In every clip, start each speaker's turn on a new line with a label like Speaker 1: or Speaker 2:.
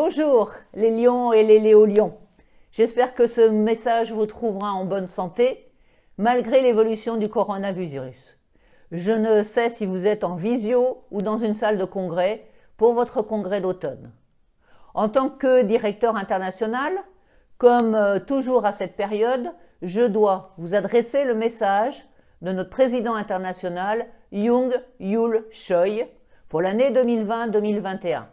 Speaker 1: Bonjour les lions et les léolions. J'espère que ce message vous trouvera en bonne santé malgré l'évolution du coronavirus. Je ne sais si vous êtes en visio ou dans une salle de congrès pour votre congrès d'automne. En tant que directeur international, comme toujours à cette période, je dois vous adresser le message de notre président international Young Yul Choi pour l'année 2020-2021.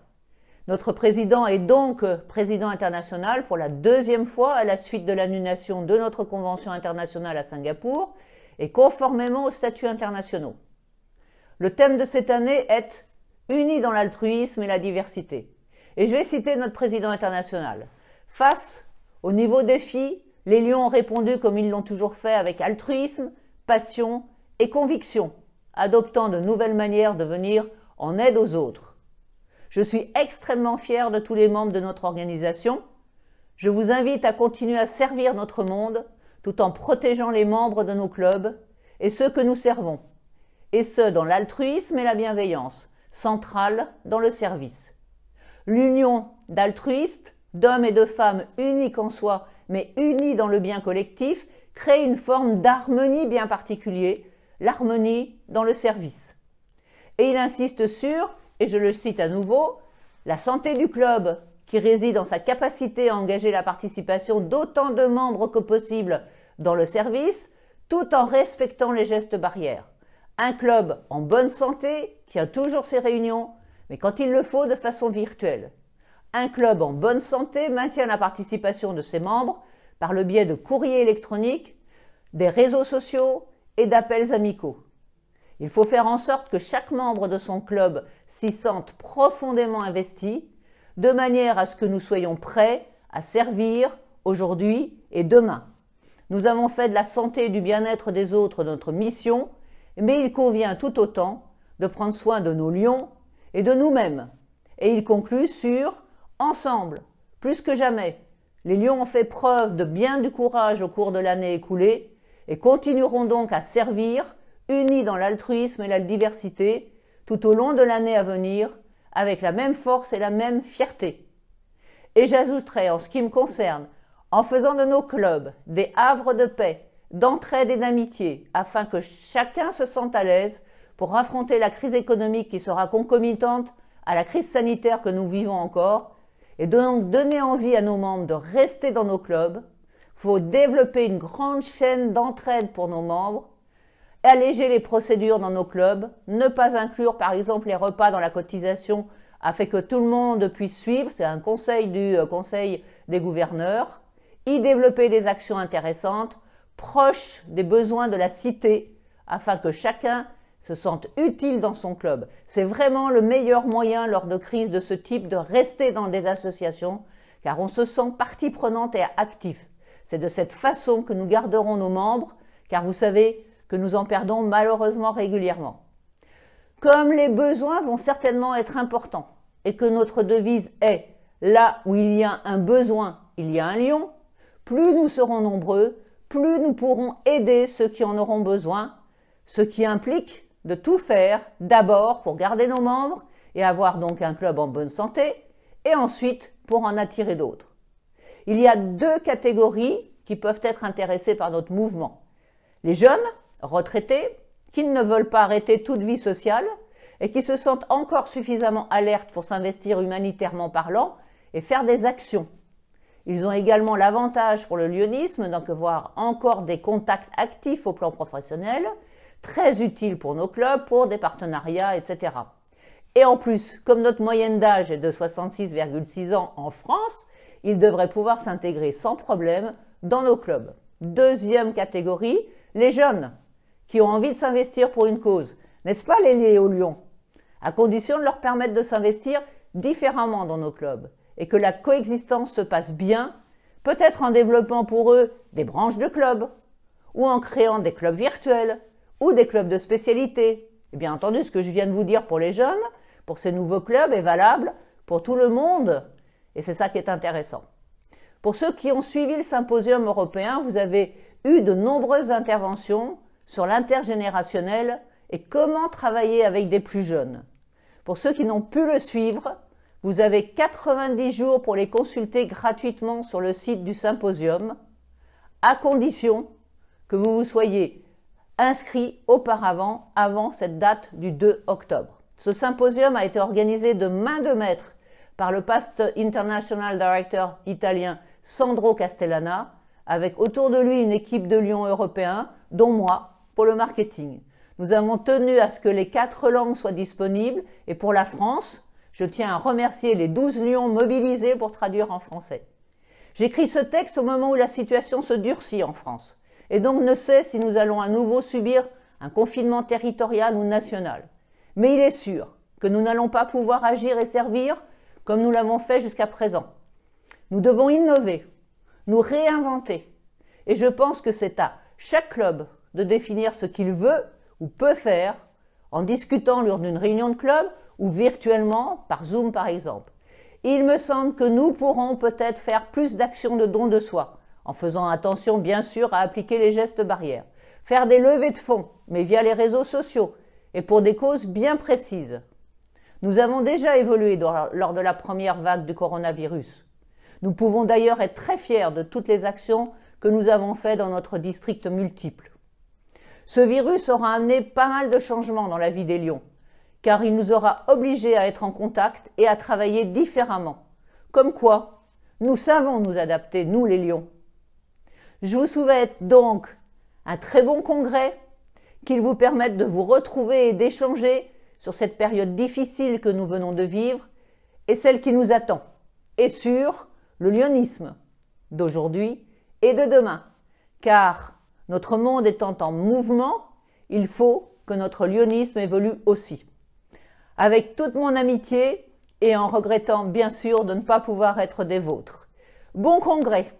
Speaker 1: Notre président est donc président international pour la deuxième fois à la suite de l'annulation de notre convention internationale à Singapour et conformément aux statuts internationaux. Le thème de cette année est « Unis dans l'altruisme et la diversité ». Et je vais citer notre président international. Face au nouveaux défis, les lions ont répondu comme ils l'ont toujours fait avec altruisme, passion et conviction, adoptant de nouvelles manières de venir en aide aux autres. Je suis extrêmement fier de tous les membres de notre organisation. Je vous invite à continuer à servir notre monde tout en protégeant les membres de nos clubs et ceux que nous servons, et ce dans l'altruisme et la bienveillance, centrale dans le service. L'union d'altruistes, d'hommes et de femmes uniques en soi, mais unis dans le bien collectif, crée une forme d'harmonie bien particulière, l'harmonie dans le service. Et il insiste sur, et je le cite à nouveau, la santé du club qui réside dans sa capacité à engager la participation d'autant de membres que possible dans le service, tout en respectant les gestes barrières. Un club en bonne santé qui a toujours ses réunions, mais quand il le faut de façon virtuelle. Un club en bonne santé maintient la participation de ses membres par le biais de courriers électroniques, des réseaux sociaux et d'appels amicaux. Il faut faire en sorte que chaque membre de son club s'y sente profondément investi, de manière à ce que nous soyons prêts à servir aujourd'hui et demain. Nous avons fait de la santé et du bien-être des autres notre mission, mais il convient tout autant de prendre soin de nos lions et de nous-mêmes. Et il conclut sur « Ensemble, plus que jamais, les lions ont fait preuve de bien du courage au cours de l'année écoulée et continueront donc à servir, unis dans l'altruisme et la diversité, tout au long de l'année à venir, avec la même force et la même fierté. » Et j'ajouterai, en ce qui me concerne, en faisant de nos clubs des havres de paix, d'entraide et d'amitié, afin que chacun se sente à l'aise pour affronter la crise économique qui sera concomitante à la crise sanitaire que nous vivons encore, et donc donner envie à nos membres de rester dans nos clubs. Il faut développer une grande chaîne d'entraide pour nos membres, alléger les procédures dans nos clubs, ne pas inclure par exemple les repas dans la cotisation afin que tout le monde puisse suivre, c'est un conseil du conseil des gouverneurs, y développer des actions intéressantes, proches des besoins de la cité, afin que chacun se sente utile dans son club. C'est vraiment le meilleur moyen lors de crises de ce type de rester dans des associations, car on se sent partie prenante et actif. C'est de cette façon que nous garderons nos membres, car vous savez que nous en perdons malheureusement régulièrement. Comme les besoins vont certainement être importants, et que notre devise est « là où il y a un besoin, il y a un lion », plus nous serons nombreux, plus nous pourrons aider ceux qui en auront besoin, ce qui implique de tout faire d'abord pour garder nos membres et avoir donc un club en bonne santé, et ensuite pour en attirer d'autres. Il y a deux catégories qui peuvent être intéressées par notre mouvement. Les jeunes, retraités, qui ne veulent pas arrêter toute vie sociale et qui se sentent encore suffisamment alertes pour s'investir humanitairement parlant et faire des actions. Ils ont également l'avantage pour le lionisme d'avoir encore des contacts actifs au plan professionnel, très utiles pour nos clubs, pour des partenariats, etc. Et en plus, comme notre moyenne d'âge est de 66,6 ans en France, ils devraient pouvoir s'intégrer sans problème dans nos clubs. Deuxième catégorie, les jeunes qui ont envie de s'investir pour une cause. N'est-ce pas les léolions? À condition de leur permettre de s'investir différemment dans nos clubs et que la coexistence se passe bien, peut-être en développant pour eux des branches de clubs ou en créant des clubs virtuels ou des clubs de spécialité. Et bien entendu, ce que je viens de vous dire pour les jeunes, pour ces nouveaux clubs, est valable pour tout le monde. Et c'est ça qui est intéressant. Pour ceux qui ont suivi le symposium européen, vous avez eu de nombreuses interventions sur l'intergénérationnel et comment travailler avec des plus jeunes. Pour ceux qui n'ont pu le suivre, Vous avez 90 jours pour les consulter gratuitement sur le site du symposium, à condition que vous vous soyez inscrit auparavant, avant cette date du 2 octobre. Ce symposium a été organisé de main de maître par le Past International Director italien Sandro Castellana, avec autour de lui une équipe de lions européens, dont moi, pour le marketing. Nous avons tenu à ce que les 4 langues soient disponibles, et pour la France, je tiens à remercier les 12 lions mobilisés pour traduire en français. J'écris ce texte au moment où la situation se durcit en France, et donc ne sais si nous allons à nouveau subir un confinement territorial ou national. Mais il est sûr que nous n'allons pas pouvoir agir et servir comme nous l'avons fait jusqu'à présent. Nous devons innover, nous réinventer, et je pense que c'est à chaque club de définir ce qu'il veut ou peut faire en discutant lors d'une réunion de club ou virtuellement, par Zoom par exemple. Il me semble que nous pourrons peut-être faire plus d'actions de don de soi, en faisant attention bien sûr à appliquer les gestes barrières, faire des levées de fonds, mais via les réseaux sociaux, et pour des causes bien précises. Nous avons déjà évolué lors de la première vague du coronavirus. Nous pouvons d'ailleurs être très fiers de toutes les actions que nous avons faites dans notre district multiple. Ce virus aura amené pas mal de changements dans la vie des lions, car il nous aura obligés à être en contact et à travailler différemment. Comme quoi, nous savons nous adapter, nous les lions. Je vous souhaite donc un très bon congrès, qu'il vous permette de vous retrouver et d'échanger sur cette période difficile que nous venons de vivre et celle qui nous attend, et sur le lionisme d'aujourd'hui et de demain, car notre monde étant en mouvement, il faut que notre lionisme évolue aussi. Avec toute mon amitié et en regrettant bien sûr de ne pas pouvoir être des vôtres. Bon congrès!